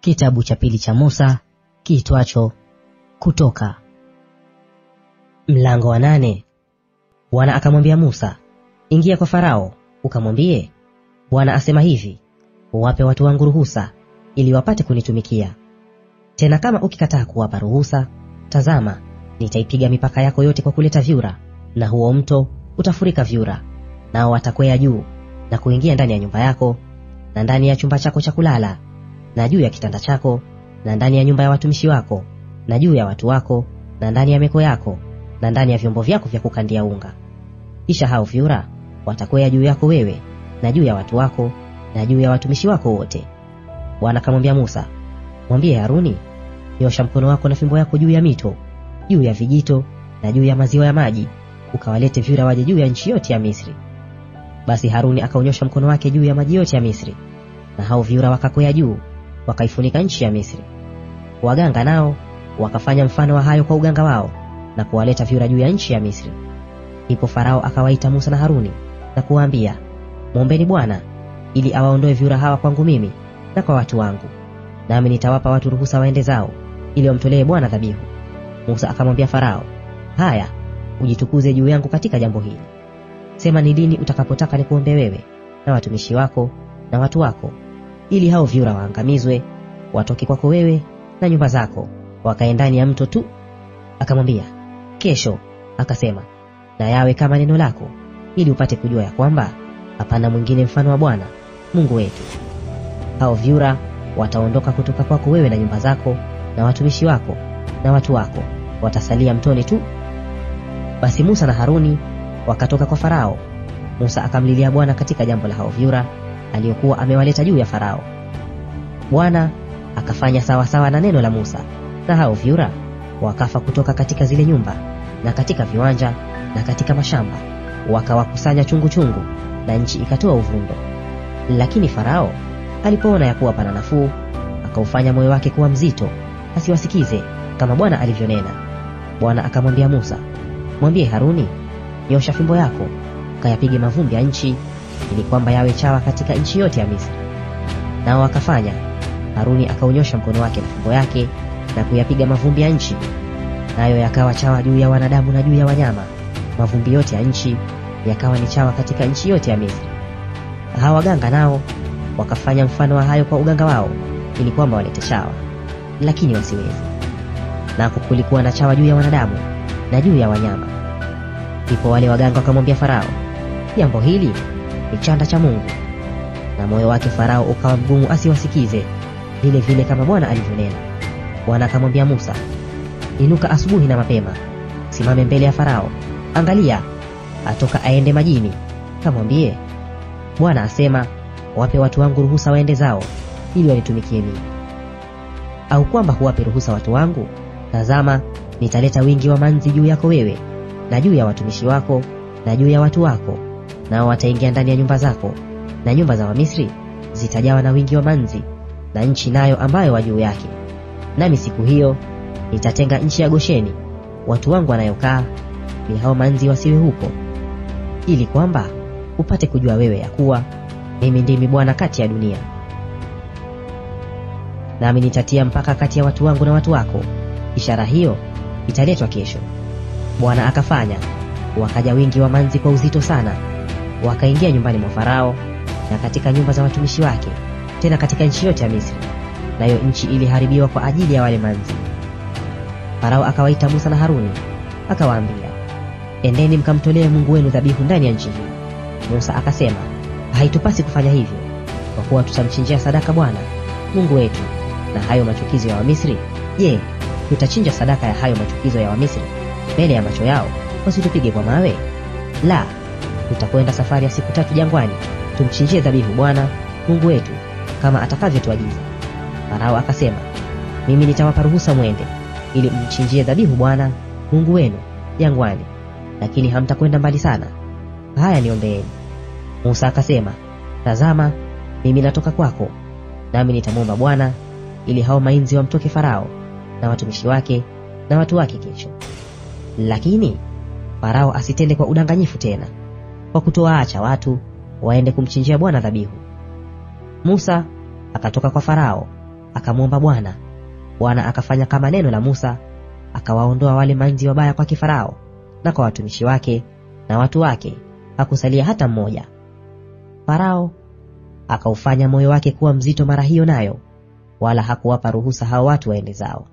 Kitabu cha pili cha Musa kiitwacho Kutoka. Mlango wa 8. Bwana akamwambia Musa, ingia kwa Farao, ukamwambie, Bwana asema hivi, uwape watu wangu ruhusa, ili wapate kunitumikia. Tena kama ukikataa kuwapa ruhusa, tazama, nitaipiga mipaka yako yote kwa kuleta vyura, na huo mto utafurika vyura, nao watakwea juu na kuingia ndani ya nyumba yako, na ndani ya chumba chako cha kulala, na juu ya kitanda chako, na ndani ya nyumba ya watumishi wako, na juu ya watu wako, na ndani ya meko yako, na ndani ya vyombo vyako vya kukandia unga. Kisha hao vyura watakwea juu yako wewe, na juu ya watu wako, na juu ya watumishi wako wote. Bwana akamwambia Musa, mwambie Haruni, nyosha mkono wako na fimbo yako juu ya mito, juu ya vijito, na juu ya maziwa ya maji, ukawalete vyura waje juu ya nchi yote ya Misri. Basi Haruni akaunyosha mkono wake juu ya maji yote ya Misri, na hao vyura wakakwea juu, wakaifunika nchi ya Misri. Waganga nao wakafanya mfano wa hayo kwa uganga wao, na kuwaleta vyura juu ya nchi ya Misri. Ndipo Farao akawaita Musa na Haruni na kuwaambia, mwombeni Bwana ili awaondoe vyura hawa kwangu mimi na kwa watu wangu, nami nitawapa watu ruhusa waende zao, ili wamtolee Bwana dhabihu. Musa akamwambia Farao, haya, ujitukuze juu yangu katika jambo hili. Sema ni lini utakapotaka nikuombe wewe na watumishi wako na watu wako, ili hao vyura waangamizwe, watoke kwako wewe na nyumba zako, wakae ndani ya mto tu. Akamwambia, kesho. Akasema, na yawe kama neno lako, ili upate kujua ya kwamba hapana mwingine mfano wa Bwana Mungu wetu. Hao vyura wataondoka kutoka kwako wewe na nyumba zako na watumishi wako na watu wako, watasalia mtoni tu. Basi Musa na Haruni wakatoka kwa Farao. Musa akamlilia Bwana katika jambo la hao vyura aliyokuwa amewaleta juu ya Farao. Bwana akafanya sawa sawa na neno la Musa, na hao vyura wakafa kutoka katika zile nyumba na katika viwanja na katika mashamba, wakawakusanya chungu chungu, na nchi ikatoa uvundo. Lakini Farao alipoona ya kuwa pana nafuu, akaufanya moyo wake kuwa mzito, asiwasikize kama Bwana alivyonena. Bwana akamwambia Musa, mwambie Haruni, nyosha fimbo yako, ukayapige mavumbi ya nchi, ili kwamba yawe chawa katika nchi yote ya Misri. Nao akafanya. Haruni akaunyosha mkono wake na fimbo yake na kuyapiga mavumbi ya nchi, nayo yakawa chawa juu ya wanadamu na juu ya wanyama, mavumbi yote ya nchi yakawa ni chawa katika nchi yote ya Misri. Hawa waganga nao wakafanya mfano wa hayo kwa uganga wao, ili kwamba walete chawa, lakini wasiwezi. Nako kulikuwa na chawa juu ya wanadamu na juu ya wanyama. Ndipo wale waganga wakamwambia Farao, jambo hili ni chanda cha Mungu. Na moyo wake Farao ukawa mgumu, asiwasikize, vile vile kama Bwana alivyonena. Bwana akamwambia Musa, inuka asubuhi na mapema, simame mbele ya Farao, angalia, atoka aende majini. Kamwambie, Bwana asema, wape watu wangu ruhusa waende zao, ili wanitumikie mimi. Au kwamba huwape ruhusa watu wangu, tazama, nitaleta wingi wa manzi juu yako wewe, na juu ya watumishi wako, na juu ya watu wako, nao wataingia ndani ya nyumba zako, na nyumba za Wamisri zitajawa na wingi wa manzi, na nchi nayo ambayo wa juu yake. Nami siku hiyo nitatenga nchi ya Gosheni, watu wangu wanayokaa, ni hao manzi wasiwe huko, ili kwamba upate kujua wewe ya kuwa mimi ndimi Bwana kati ya dunia. Nami nitatia mpaka kati ya watu wangu na watu wako, ishara hiyo italetwa kesho. Bwana akafanya, wakaja wingi wa manzi kwa uzito sana, wakaingia nyumbani mwa Farao na katika nyumba za watumishi wake, tena katika nchi yote ya Misri, nayo nchi iliharibiwa kwa ajili ya wale manzi. Farao akawaita Musa na Haruni akawaambia, endeni mkamtolee Mungu wenu dhabihu ndani ya nchi hii. Musa akasema, haitupasi kufanya hivyo, kwa kuwa tutamchinjia sadaka Bwana Mungu wetu. Na hayo machukizo ya Wamisri, je, tutachinja sadaka ya hayo machukizo ya Wamisri mbele ya macho yao, wasitupige kwa mawe? La, tutakwenda safari ya siku 3 jangwani, tumchinjie dhabihu Bwana Mungu wetu kama atakavyotuagiza. Farao akasema, mimi nitawapa ruhusa mwende, ili mchinjie dhabihu Bwana Mungu wenu jangwani, lakini hamtakwenda mbali sana. Haya, niombeeni. Musa akasema, tazama, mimi natoka kwako, nami nitamwomba Bwana ili hao mainzi wamtoke Farao na watumishi wake na watu wake kesho. Lakini Farao asitende kwa udanganyifu tena, kwa kutowaacha watu waende kumchinjia Bwana dhabihu. Musa akatoka kwa Farao, akamwomba Bwana. Bwana akafanya kama neno la Musa, akawaondoa wale manzi wabaya kwa Farao na kwa watumishi wake na watu wake, hakusalia hata mmoja. Farao akaufanya moyo wake kuwa mzito mara hiyo nayo, wala hakuwapa ruhusa hao watu waende zao.